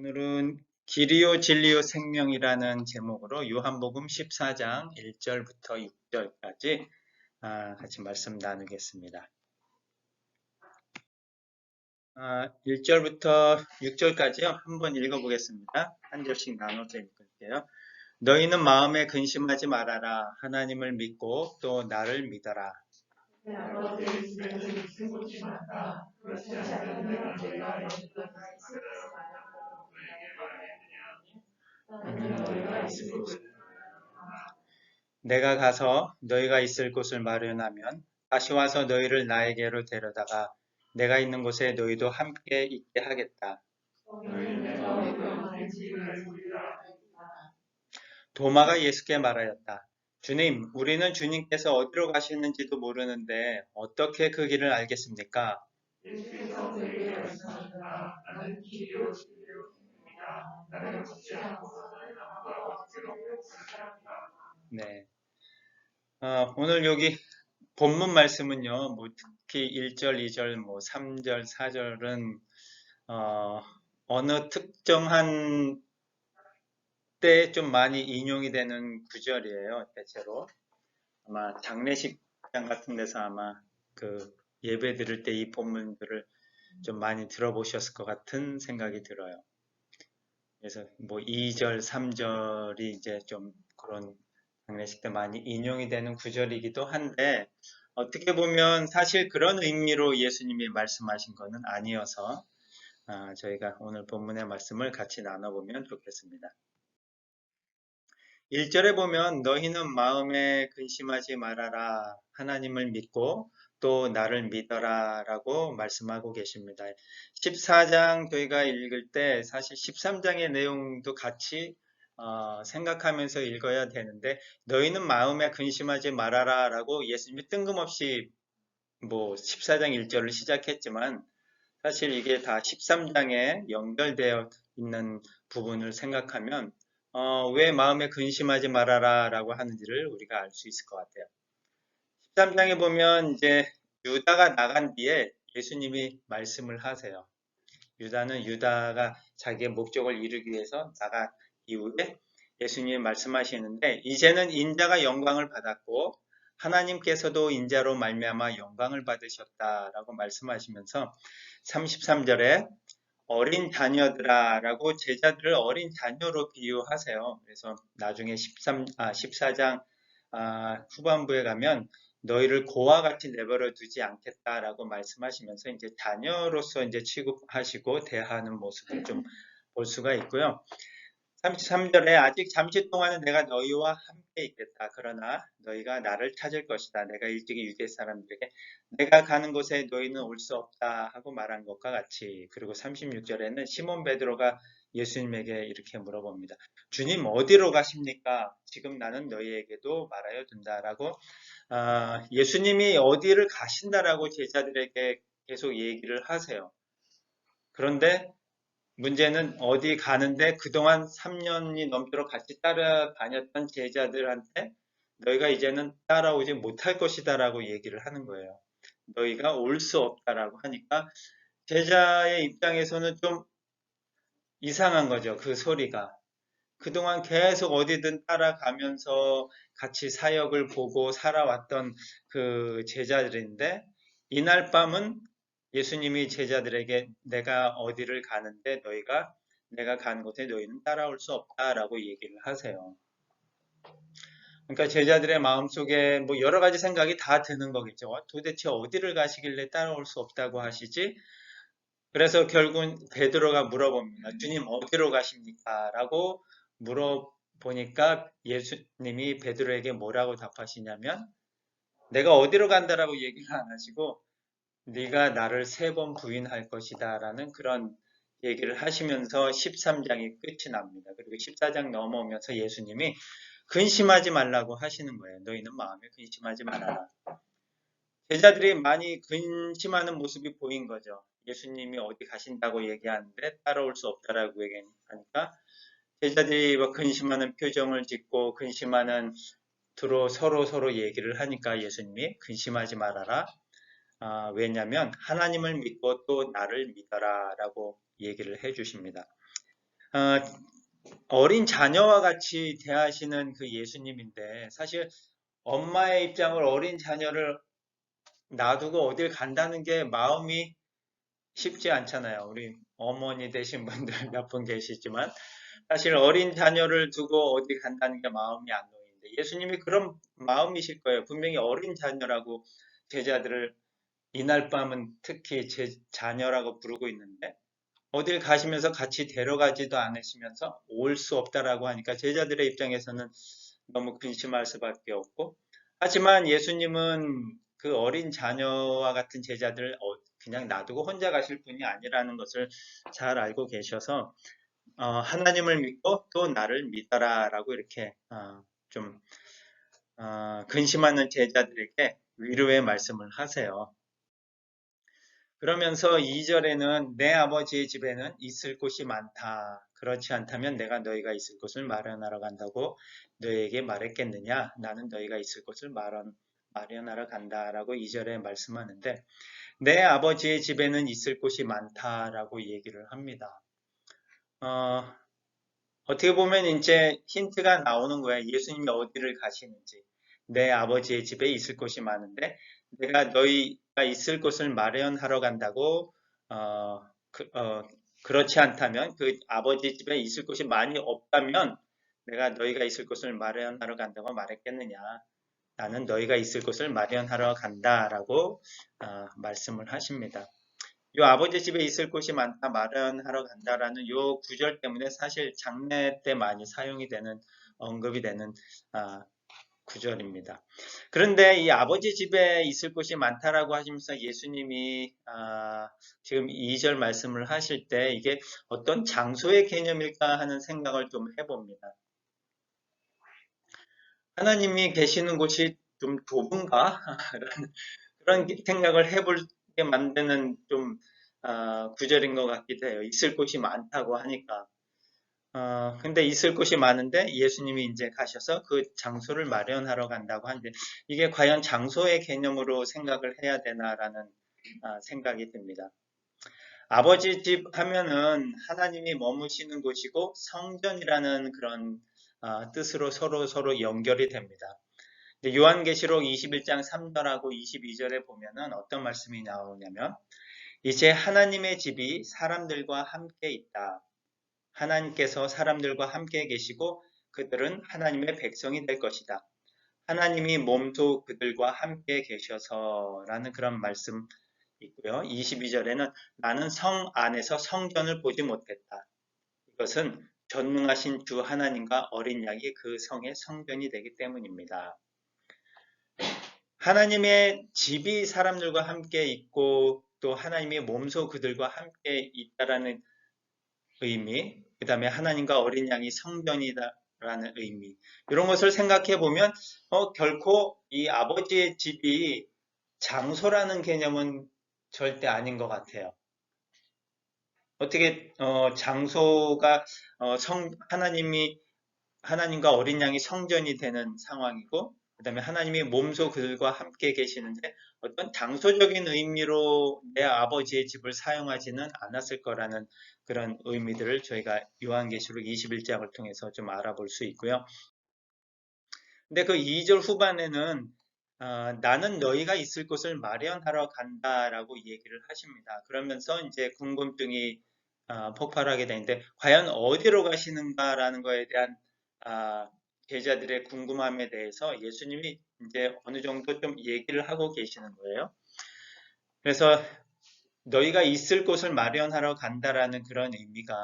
오늘은 길이요 진리요 생명이라는 제목으로 요한복음 14장 1절부터 6절까지 같이 말씀 나누겠습니다. 1절부터 6절까지요. 한번 읽어보겠습니다. 한 절씩 나눠서 읽을게요. 너희는 마음에 근심하지 말아라. 하나님을 믿고 또 나를 믿어라. 내가 가서 너희가 있을 곳을 마련하면 다시 와서 너희를 나에게로 데려다가 내가 있는 곳에 너희도 함께 있게 하겠다. 도마가 예수께 말하였다. 주님, 우리는 주님께서 어디로 가시는지도 모르는데 어떻게 그 길을 알겠습니까? 네. 오늘 여기 본문 말씀은요, 특히 1절, 2절, 3절, 4절은 어느 특정한 때 좀 많이 인용이 되는 구절이에요. 대체로 아마 장례식장 같은 데서 아마 그 예배 드릴 때 이 본문들을 좀 많이 들어보셨을 것 같은 생각이 들어요. 그래서 2절, 3절이 이제 좀 그런 장례식 때 많이 인용이 되는 구절이기도 한데 어떻게 보면 사실 그런 의미로 예수님이 말씀하신 것은 아니어서 저희가 오늘 본문의 말씀을 같이 나눠보면 좋겠습니다. 1절에 보면 너희는 마음에 근심하지 말아라. 하나님을 믿고 또 나를 믿어라 라고 말씀하고 계십니다. 14장 저희가 읽을 때 사실 13장의 내용도 같이 생각하면서 읽어야 되는데 너희는 마음에 근심하지 말아라 라고 예수님이 뜬금없이 14장 1절을 시작했지만 사실 이게 다 13장에 연결되어 있는 부분을 생각하면 왜 마음에 근심하지 말아라 라고 하는지를 우리가 알 수 있을 것 같아요. 13장에 보면 이제 유다가 나간 뒤에 예수님이 말씀을 하세요. 유다가 자기의 목적을 이루기 위해서 나간 이후에 예수님이 말씀하시는데 이제는 인자가 영광을 받았고 하나님께서도 인자로 말미암아 영광을 받으셨다라고 말씀하시면서 33절에 어린 자녀들아 라고 제자들을 어린 자녀로 비유하세요. 그래서 나중에 14장 후반부에 가면 너희를 고와 같이 내버려 두지 않겠다라고 말씀하시면서 이제 자녀로서 이제 취급하시고 대하는 모습을 좀 볼 수가 있고요. 33절에 아직 잠시 동안은 내가 너희와 함께 있겠다. 그러나 너희가 나를 찾을 것이다. 내가 일찍이 유대 사람들에게 내가 가는 곳에 너희는 올 수 없다 하고 말한 것과 같이. 그리고 36절에는 시몬 베드로가 예수님에게 이렇게 물어봅니다. 주님 어디로 가십니까? 지금 나는 너희에게도 말하여 둔다라고 예수님이 어디를 가신다라고 제자들에게 계속 얘기를 하세요. 그런데 문제는 어디 가는데 그동안 3년이 넘도록 같이 따라다녔던 제자들한테 너희가 이제는 따라오지 못할 것이다 라고 얘기를 하는 거예요. 너희가 올 수 없다라고 하니까 제자의 입장에서는 좀 이상한 거죠. 그 소리가. 그동안 계속 어디든 따라가면서 같이 사역을 보고 살아왔던 그 제자들인데 이날 밤은 예수님이 제자들에게 내가 어디를 가는데 너희가 내가 가는 곳에 너희는 따라올 수 없다라고 얘기를 하세요. 그러니까 제자들의 마음속에 여러 가지 생각이 다 드는 거겠죠. 도대체 어디를 가시길래 따라올 수 없다고 하시지? 그래서 결국 베드로가 물어봅니다. 주님 어디로 가십니까? 라고 물어보니까 예수님이 베드로에게 뭐라고 답하시냐면 내가 어디로 간다라고 얘기를 안 하시고 네가 나를 3번 부인할 것이다 라는 그런 얘기를 하시면서 13장이 끝이 납니다. 그리고 14장 넘어오면서 예수님이 근심하지 말라고 하시는 거예요. 너희는 마음에 근심하지 말아라. 제자들이 많이 근심하는 모습이 보인 거죠. 예수님이 어디 가신다고 얘기하는데 따라올 수 없다라고 얘기하니까 제자들이 근심하는 표정을 짓고 근심하는 서로 얘기를 하니까 예수님이 근심하지 말아라. 왜냐하면 하나님을 믿고 또 나를 믿어라 라고 얘기를 해 주십니다. 어, 어린 자녀와 같이 대하시는 그 예수님인데 사실 엄마의 입장을 어린 자녀를 놔두고 어딜 간다는 게 마음이 쉽지 않잖아요. 우리 어머니 되신 분들 몇 분 계시지만 사실 어린 자녀를 두고 어디 간다는 게 마음이 안 놓이는데 예수님이 그런 마음이실 거예요. 분명히 어린 자녀라고 제자들을 이날 밤은 특히 제 자녀라고 부르고 있는데 어딜 가시면서 같이 데려가지도 않으시면서 올 수 없다라고 하니까 제자들의 입장에서는 너무 근심할 수밖에 없고 하지만 예수님은 그 어린 자녀와 같은 제자들 그냥 놔두고 혼자 가실 분이 아니라는 것을 잘 알고 계셔서 하나님을 믿고 또 나를 믿어라라고 이렇게 좀 근심하는 제자들에게 위로의 말씀을 하세요. 그러면서 2절에는 내 아버지의 집에는 있을 곳이 많다. 그렇지 않다면 내가 너희가 있을 곳을 마련하러 간다고 너희에게 말했겠느냐? 나는 너희가 있을 곳을 마련하러 간다라고 2절에 말씀하는데 내 아버지의 집에는 있을 곳이 많다라고 얘기를 합니다. 어떻게 보면 이제 힌트가 나오는 거야. 예수님이 어디를 가시는지. 내 아버지의 집에 있을 곳이 많은데 내가 너희가 있을 곳을 마련하러 간다고 어, 그렇지 않다면 그 아버지 집에 있을 곳이 많이 없다면 내가 너희가 있을 곳을 마련하러 간다고 말했겠느냐. 나는 너희가 있을 곳을 마련하러 간다라고 말씀을 하십니다. 요 아버지 집에 있을 곳이 많다 마련하러 간다라는 요 구절 때문에 사실 장례 때 많이 사용이 되는 언급이 되는 구절입니다. 그런데 이 아버지 집에 있을 곳이 많다라고 하시면서 예수님이 지금 2절 말씀을 하실 때 이게 어떤 장소의 개념일까 하는 생각을 좀 해봅니다. 하나님이 계시는 곳이 좀 좁은가? 그런 생각을 해보게 만드는 좀 구절인 것 같기도 해요. 있을 곳이 많다고 하니까. 근데 있을 곳이 많은데 예수님이 이제 가셔서 그 장소를 마련하러 간다고 하는데 이게 과연 장소의 개념으로 생각을 해야 되나라는 생각이 듭니다. 아버지 집 하면은 하나님이 머무시는 곳이고 성전이라는 그런 뜻으로 서로 연결이 됩니다. 요한계시록 21장 3절하고 22절에 보면은 어떤 말씀이 나오냐면 이제 하나님의 집이 사람들과 함께 있다. 하나님께서 사람들과 함께 계시고 그들은 하나님의 백성이 될 것이다. 하나님이 몸소 그들과 함께 계셔서라는 그런 말씀 있고요. 22절에는 나는 성 안에서 성전을 보지 못했다. 이것은 전능하신 주 하나님과 어린 양이 그 성의 성전이 되기 때문입니다. 하나님의 집이 사람들과 함께 있고 또 하나님의 몸소 그들과 함께 있다라는 의미, 그 다음에 하나님과 어린 양이 성전이다라는 의미 이런 것을 생각해 보면 결코 이 아버지의 집이 장소라는 개념은 절대 아닌 것 같아요. 어떻게 장소가 하나님과 어린 양이 성전이 되는 상황이고 그 다음에 하나님이 몸소 그들과 함께 계시는데 어떤 장소적인 의미로 내 아버지의 집을 사용하지는 않았을 거라는 그런 의미들을 저희가 요한계시록 21장을 통해서 좀 알아볼 수 있고요. 근데 그 2절 후반에는 나는 너희가 있을 곳을 마련하러 간다라고 얘기를 하십니다. 그러면서 이제 궁금증이 폭발하게 되는데 과연 어디로 가시는가라는 거에 대한 제자들의 궁금함에 대해서 예수님이 이제 어느 정도 좀 얘기를 하고 계시는 거예요. 그래서 너희가 있을 곳을 마련하러 간다라는 그런 의미가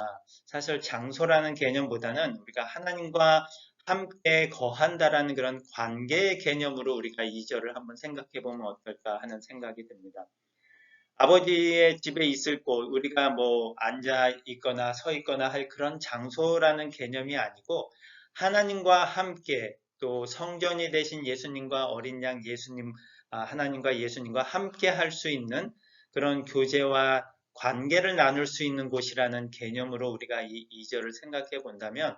사실 장소라는 개념보다는 우리가 하나님과 함께 거한다라는 그런 관계의 개념으로 우리가 2절을 한번 생각해 보면 어떨까 하는 생각이 듭니다. 아버지의 집에 있을 곳, 우리가 뭐 앉아 있거나 서 있거나 할 그런 장소라는 개념이 아니고 하나님과 함께 또 성전이 되신 예수님과 어린 양 예수님, 하나님과 예수님과 함께 할 수 있는 그런 교제와 관계를 나눌 수 있는 곳이라는 개념으로 우리가 이 2절을 생각해 본다면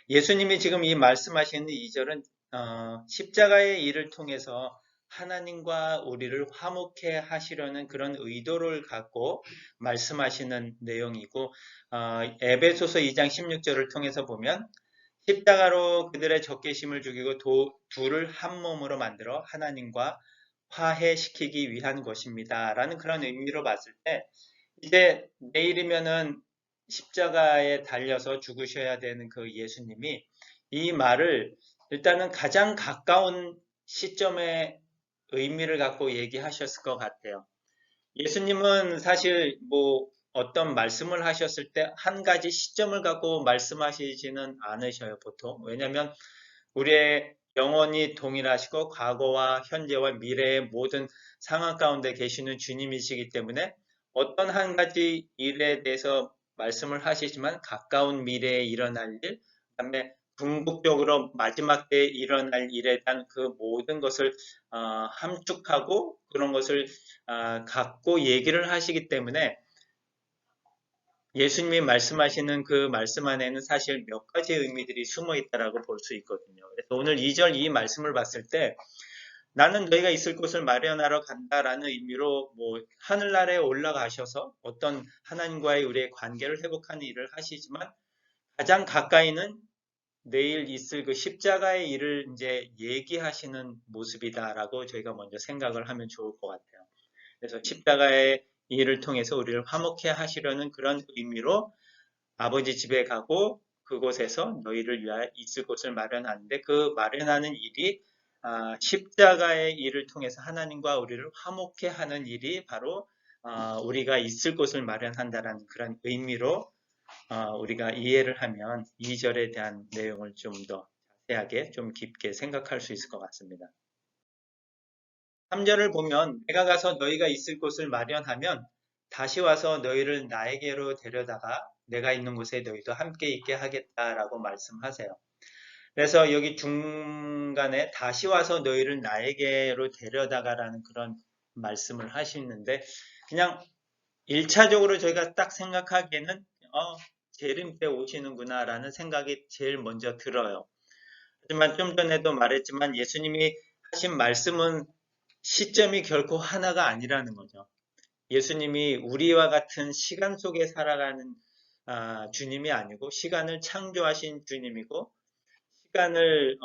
예수님이 지금 이 말씀하시는 2절은 십자가의 일을 통해서 하나님과 우리를 화목해 하시려는 그런 의도를 갖고 말씀하시는 내용이고, 에베소서 2장 16절을 통해서 보면 십자가로 그들의 적개심을 죽이고 둘을 한 몸으로 만들어 하나님과 화해시키기 위한 것입니다. 라는 그런 의미로 봤을 때, 이제 내일이면은 십자가에 달려서 죽으셔야 되는 그 예수님이 이 말을 일단은 가장 가까운 시점에 의미를 갖고 얘기하셨을 것 같아요. 예수님은 사실 뭐 어떤 말씀을 하셨을 때 한 가지 시점을 갖고 말씀하시지는 않으셔요, 보통. 왜냐하면 우리의 영혼이 동일하시고 과거와 현재와 미래의 모든 상황 가운데 계시는 주님이시기 때문에 어떤 한 가지 일에 대해서 말씀을 하시지만 가까운 미래에 일어날 일, 그다음에 궁극적으로 마지막 때에 일어날 일에 대한 그 모든 것을 함축하고 그런 것을 갖고 얘기를 하시기 때문에 예수님이 말씀하시는 그 말씀 안에는 사실 몇 가지 의미들이 숨어 있다라고 볼 수 있거든요. 그래서 오늘 2절 이 말씀을 봤을 때 나는 너희가 있을 곳을 마련하러 간다라는 의미로 뭐 하늘나라에 올라가셔서 어떤 하나님과의 우리의 관계를 회복하는 일을 하시지만 가장 가까이는 내일 있을 그 십자가의 일을 이제 얘기하시는 모습이다라고 저희가 먼저 생각을 하면 좋을 것 같아요. 그래서 십자가의 일을 통해서 우리를 화목해 하시려는 그런 의미로 아버지 집에 가고 그곳에서 너희를 위하여 있을 곳을 마련하는데 그 마련하는 일이 십자가의 일을 통해서 하나님과 우리를 화목해 하는 일이 바로 우리가 있을 곳을 마련한다는 그런 의미로 우리가 이해를 하면 2절에 대한 내용을 좀 더 자세하게 좀 깊게 생각할 수 있을 것 같습니다. 3절을 보면 내가 가서 너희가 있을 곳을 마련하면 다시 와서 너희를 나에게로 데려다가 내가 있는 곳에 너희도 함께 있게 하겠다라고 말씀하세요. 그래서 여기 중간에 다시 와서 너희를 나에게로 데려다가라는 그런 말씀을 하시는데 그냥 1차적으로 저희가 딱 생각하기에는 재림 때 오시는구나 라는 생각이 제일 먼저 들어요. 하지만 좀 전에도 말했지만 예수님이 하신 말씀은 시점이 결코 하나가 아니라는 거죠. 예수님이 우리와 같은 시간 속에 살아가는 주님이 아니고 시간을 창조하신 주님이고 시간을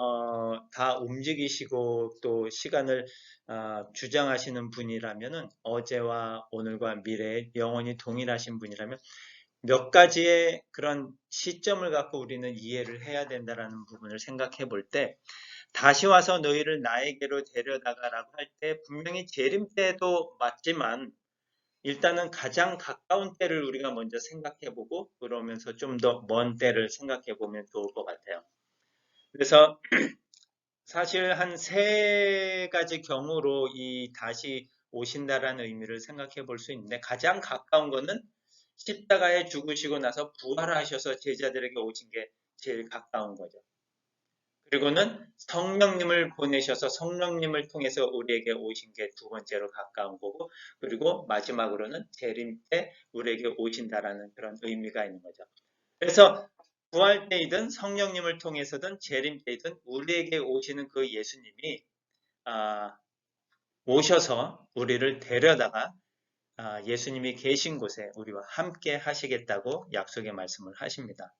다 움직이시고 또 시간을 주장하시는 분이라면은 어제와 오늘과 미래에 영원히 동일하신 분이라면 몇 가지의 그런 시점을 갖고 우리는 이해를 해야 된다라는 부분을 생각해 볼 때 다시 와서 너희를 나에게로 데려다가라고 할 때 분명히 재림 때도 맞지만 일단은 가장 가까운 때를 우리가 먼저 생각해 보고 그러면서 좀 더 먼 때를 생각해 보면 좋을 것 같아요. 그래서 사실 한 세 가지 경우로 이 다시 오신다라는 의미를 생각해 볼 수 있는데 가장 가까운 거는 십자가에 죽으시고 나서 부활하셔서 제자들에게 오신 게 제일 가까운 거죠. 그리고는 성령님을 보내셔서 성령님을 통해서 우리에게 오신 게 두 번째로 가까운 거고 그리고 마지막으로는 재림 때 우리에게 오신다라는 그런 의미가 있는 거죠. 그래서 부활 때이든 성령님을 통해서든 재림 때이든 우리에게 오시는 그 예수님이 오셔서 우리를 데려다가 예수님이 계신 곳에 우리와 함께 하시겠다고 약속의 말씀을 하십니다.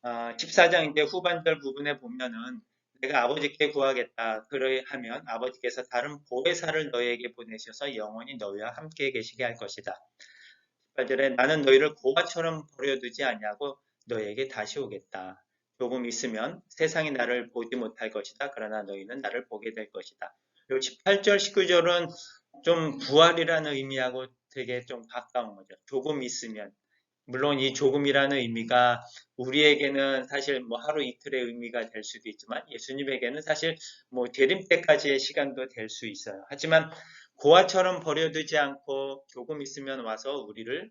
14장 이제 후반절 부분에 보면은 내가 아버지께 구하겠다. 그러하면 아버지께서 다른 보혜사를 너희에게 보내셔서 영원히 너희와 함께 계시게 할 것이다. 18절에 나는 너희를 고아처럼 버려두지 아니하고 너희에게 다시 오겠다. 조금 있으면 세상이 나를 보지 못할 것이다. 그러나 너희는 나를 보게 될 것이다. 그리고 18절, 19절은 좀 부활이라는 의미하고 되게 좀 가까운 거죠. 조금 있으면. 물론 이 조금이라는 의미가 우리에게는 사실 뭐 하루 이틀의 의미가 될 수도 있지만 예수님에게는 사실 뭐 재림 때까지의 시간도 될 수 있어요. 하지만 고아처럼 버려두지 않고 조금 있으면 와서 우리를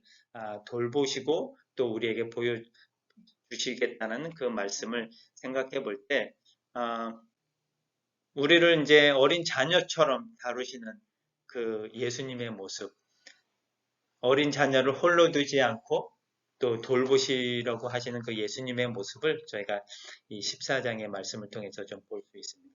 돌보시고 또 우리에게 보여주시겠다는 그 말씀을 생각해 볼 때, 우리를 이제 어린 자녀처럼 다루시는 그 예수님의 모습, 어린 자녀를 홀로 두지 않고 또 돌보시려고 하시는 그 예수님의 모습을 저희가 이 14장의 말씀을 통해서 좀 볼 수 있습니다.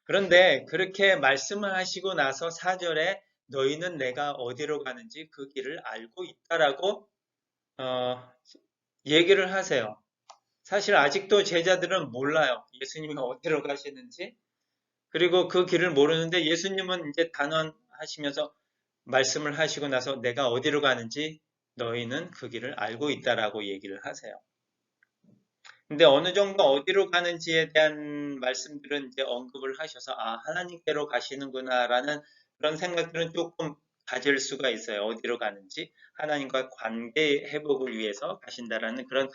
그런데 그렇게 말씀을 하시고 나서 4절에 너희는 내가 어디로 가는지 그 길을 알고 있다라고 어, 얘기를 하세요. 사실 아직도 제자들은 몰라요. 예수님이 어디로 가시는지. 그리고 그 길을 모르는데 예수님은 이제 단언하시면서 말씀을 하시고 나서 내가 어디로 가는지 너희는 그 길을 알고 있다라고 얘기를 하세요. 근데 어느 정도 어디로 가는지에 대한 말씀들은 이제 언급을 하셔서 하나님께로 가시는구나라는 그런 생각들은 조금 가질 수가 있어요. 어디로 가는지 하나님과 관계 회복을 위해서 가신다라는 그런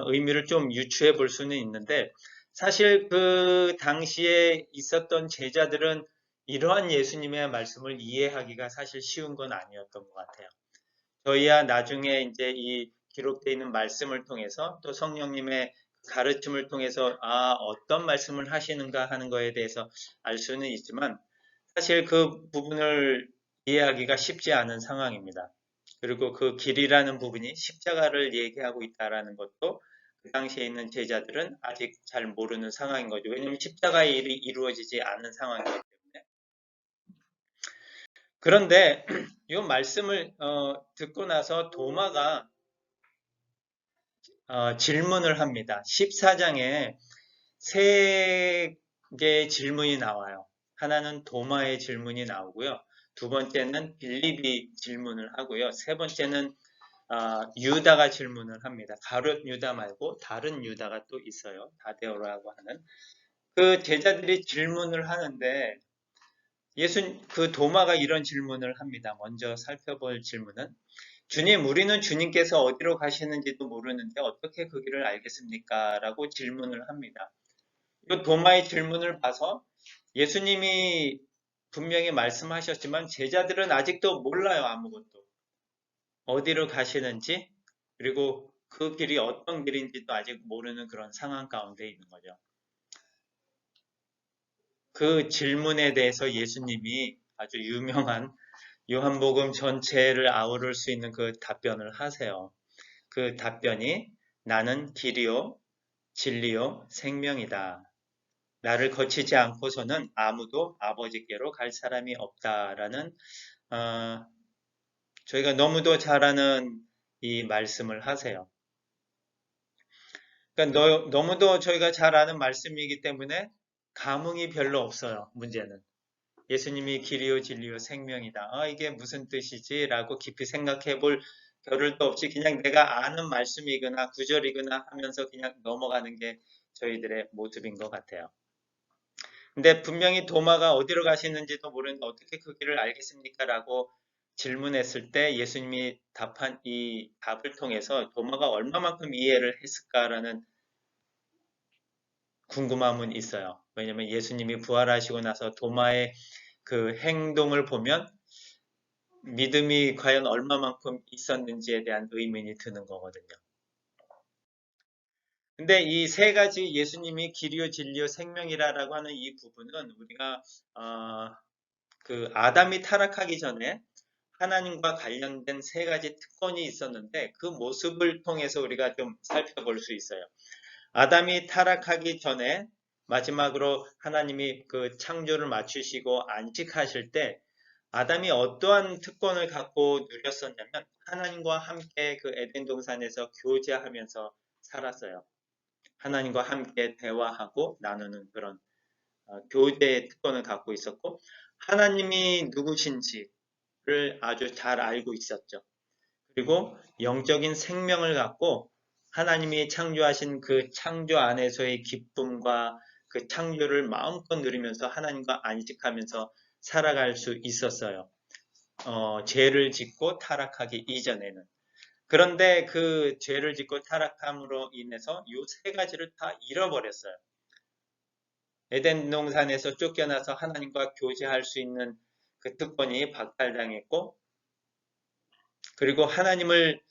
의미를 좀 유추해 볼 수는 있는데 사실 그 당시에 있었던 제자들은 이러한 예수님의 말씀을 이해하기가 사실 쉬운 건 아니었던 것 같아요. 저희야 나중에 이제 이 기록되어 있는 말씀을 통해서 또 성령님의 가르침을 통해서 어떤 말씀을 하시는가 하는 거에 대해서 알 수는 있지만 사실 그 부분을 이해하기가 쉽지 않은 상황입니다. 그리고 그 길이라는 부분이 십자가를 얘기하고 있다라는 것도 그 당시에 있는 제자들은 아직 잘 모르는 상황인 거죠. 왜냐하면 십자가의 일이 이루어지지 않은 상황이기 때문에. 그런데 이 말씀을 듣고 나서 도마가 질문을 합니다. 14장에 세 개의 질문이 나와요. 하나는 도마의 질문이 나오고요. 두 번째는 빌립이 질문을 하고요. 세 번째는 유다가 질문을 합니다. 가룟 유다 말고 다른 유다가 또 있어요. 다데오라고 하는. 그 제자들이 질문을 하는데 그 도마가 이런 질문을 합니다. 먼저 살펴볼 질문은 주님, 우리는 주님께서 어디로 가시는지도 모르는데 어떻게 그 길을 알겠습니까? 라고 질문을 합니다. 이 도마의 질문을 봐서 예수님이 분명히 말씀하셨지만 제자들은 아직도 몰라요, 아무것도. 어디로 가시는지, 그리고 그 길이 어떤 길인지도 아직 모르는 그런 상황 가운데 있는 거죠. 그 질문에 대해서 예수님이 아주 유명한 요한복음 전체를 아우를 수 있는 그 답변을 하세요. 그 답변이 나는 길이요, 진리요, 생명이다. 나를 거치지 않고서는 아무도 아버지께로 갈 사람이 없다라는 저희가 너무도 잘 아는 이 말씀을 하세요. 그러니까 너무도 저희가 잘 아는 말씀이기 때문에 감흥이 별로 없어요. 문제는. 예수님이 길이요 진리요 생명이다. 이게 무슨 뜻이지? 라고 깊이 생각해 볼 겨를도 없이 그냥 내가 아는 말씀이거나 구절이거나 하면서 그냥 넘어가는 게 저희들의 모습인 것 같아요. 근데 분명히 도마가 어디로 가시는지도 모르는데 어떻게 그 길을 알겠습니까? 라고 질문했을 때 예수님이 답한 이 답을 통해서 도마가 얼마만큼 이해를 했을까라는 궁금함은 있어요. 왜냐하면 예수님이 부활하시고 나서 도마의 그 행동을 보면 믿음이 과연 얼마만큼 있었는지에 대한 의문이 드는 거거든요. 근데 이 세 가지 예수님이 길이요 진리요 생명이라고 하는 이 부분은 우리가 그 아담이 타락하기 전에 하나님과 관련된 세 가지 특권이 있었는데 그 모습을 통해서 우리가 좀 살펴볼 수 있어요. 아담이 타락하기 전에 마지막으로 하나님이 그 창조를 마치시고 안식하실 때 아담이 어떠한 특권을 갖고 누렸었냐면 하나님과 함께 그 에덴 동산에서 교제하면서 살았어요. 하나님과 함께 대화하고 나누는 그런 교제의 특권을 갖고 있었고 하나님이 누구신지를 아주 잘 알고 있었죠. 그리고 영적인 생명을 갖고 하나님이 창조하신 그 창조 안에서의 기쁨과 그 창조를 마음껏 누리면서 하나님과 안식하면서 살아갈 수 있었어요. 죄를 짓고 타락하기 이전에는. 그런데 그 죄를 짓고 타락함으로 인해서 이 세 가지를 다 잃어버렸어요. 에덴 동산에서 쫓겨나서 하나님과 교제할 수 있는 그 특권이 박탈당했고, 그리고 하나님을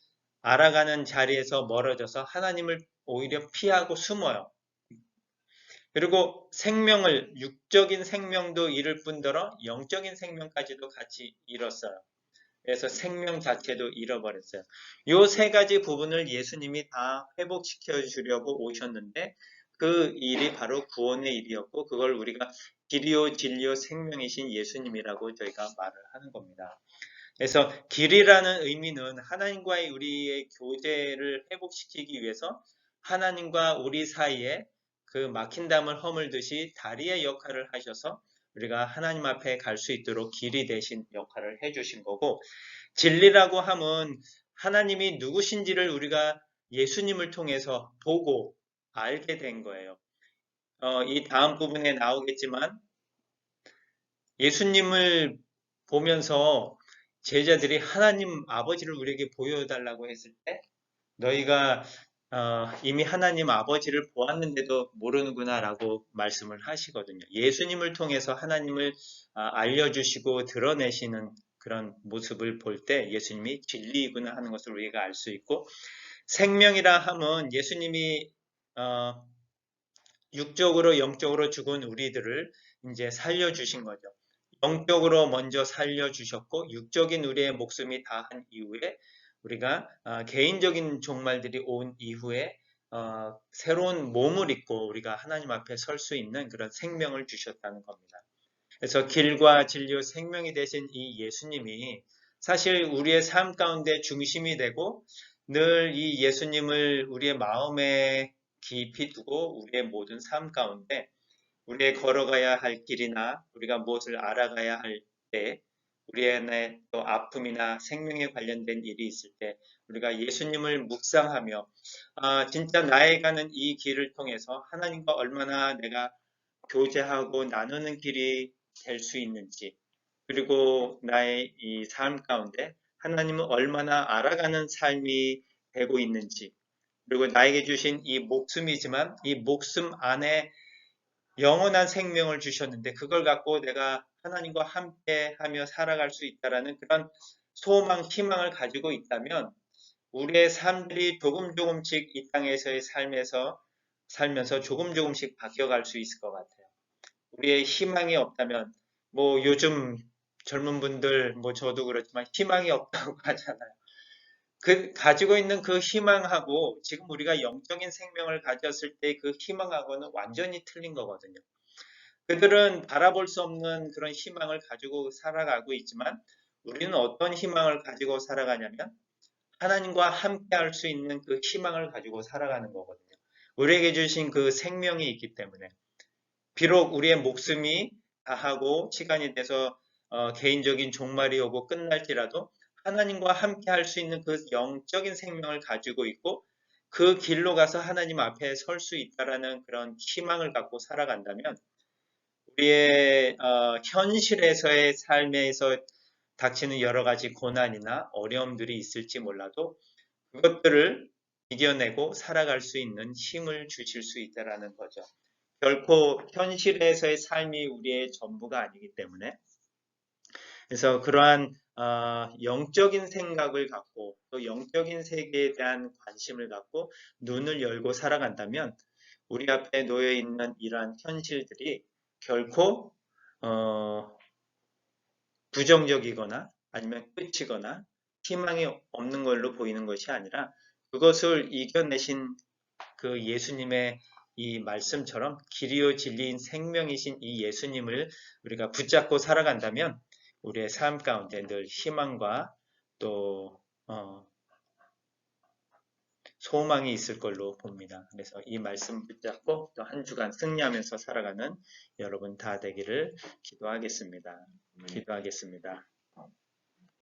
알아가는 자리에서 멀어져서 하나님을 오히려 피하고 숨어요. 그리고 생명을, 육적인 생명도 잃을 뿐더러 영적인 생명까지도 같이 잃었어요. 그래서 생명 자체도 잃어버렸어요. 이 세 가지 부분을 예수님이 다 회복시켜 주려고 오셨는데 그 일이 바로 구원의 일이었고 그걸 우리가 길이요 진리요 생명이신 예수님이라고 저희가 말을 하는 겁니다. 그래서 길이라는 의미는 하나님과의 우리의 교제를 회복시키기 위해서 하나님과 우리 사이에 그 막힌 담을 허물듯이 다리의 역할을 하셔서 우리가 하나님 앞에 갈 수 있도록 길이 되신 역할을 해주신 거고, 진리라고 하면 하나님이 누구신지를 우리가 예수님을 통해서 보고 알게 된 거예요. 이 다음 부분에 나오겠지만 예수님을 보면서 제자들이 하나님 아버지를 우리에게 보여달라고 했을 때 너희가 이미 하나님 아버지를 보았는데도 모르는구나 라고 말씀을 하시거든요. 예수님을 통해서 하나님을 알려주시고 드러내시는 그런 모습을 볼 때 예수님이 진리이구나 하는 것을 우리가 알 수 있고, 생명이라 하면 예수님이 육적으로 영적으로 죽은 우리들을 이제 살려주신 거죠. 영적으로 먼저 살려주셨고 육적인 우리의 목숨이 다한 이후에 우리가 개인적인 종말들이 온 이후에 새로운 몸을 입고 우리가 하나님 앞에 설 수 있는 그런 생명을 주셨다는 겁니다. 그래서 길과 진리와 생명이 되신 이 예수님이 사실 우리의 삶 가운데 중심이 되고 늘 이 예수님을 우리의 마음에 깊이 두고 우리의 모든 삶 가운데 우리의 걸어가야 할 길이나 우리가 무엇을 알아가야 할 때 우리 안에 또 아픔이나 생명에 관련된 일이 있을 때 우리가 예수님을 묵상하며 진짜 나에 가는 이 길을 통해서 하나님과 얼마나 내가 교제하고 나누는 길이 될 수 있는지, 그리고 나의 이 삶 가운데 하나님을 얼마나 알아가는 삶이 되고 있는지, 그리고 나에게 주신 이 목숨이지만 이 목숨 안에 영원한 생명을 주셨는데 그걸 갖고 내가 하나님과 함께 하며 살아갈 수 있다라는 그런 소망, 희망을 가지고 있다면 우리의 삶들이 조금씩 이 땅에서의 삶에서 살면서 조금씩 바뀌어갈 수 있을 것 같아요. 우리의 희망이 없다면 뭐 요즘 젊은 분들 뭐 저도 그렇지만 희망이 없다고 하잖아요. 그 가지고 있는 그 희망하고 지금 우리가 영적인 생명을 가졌을 때 그 희망하고는 완전히 틀린 거거든요. 그들은 바라볼 수 없는 그런 희망을 가지고 살아가고 있지만 우리는 어떤 희망을 가지고 살아가냐면 하나님과 함께 할 수 있는 그 희망을 가지고 살아가는 거거든요. 우리에게 주신 그 생명이 있기 때문에 비록 우리의 목숨이 다하고 시간이 돼서 개인적인 종말이 오고 끝날지라도 하나님과 함께 할 수 있는 그 영적인 생명을 가지고 있고 그 길로 가서 하나님 앞에 설 수 있다라는 그런 희망을 갖고 살아간다면 우리의 현실에서의 삶에서 닥치는 여러 가지 고난이나 어려움들이 있을지 몰라도 그것들을 이겨내고 살아갈 수 있는 힘을 주실 수 있다라는 거죠. 결코 현실에서의 삶이 우리의 전부가 아니기 때문에 그래서 그러한 영적인 생각을 갖고 또 영적인 세계에 대한 관심을 갖고 눈을 열고 살아간다면 우리 앞에 놓여 있는 이러한 현실들이 결코 부정적이거나 아니면 끝이거나 희망이 없는 걸로 보이는 것이 아니라 그것을 이겨내신 그 예수님의 이 말씀처럼 길이요 진리인 생명이신 이 예수님을 우리가 붙잡고 살아간다면 우리의 삶 가운데 늘 희망과 또 소망이 있을 걸로 봅니다. 그래서 이 말씀 붙잡고 또 한 주간 승리하면서 살아가는 여러분 다 되기를 기도하겠습니다. 기도하겠습니다.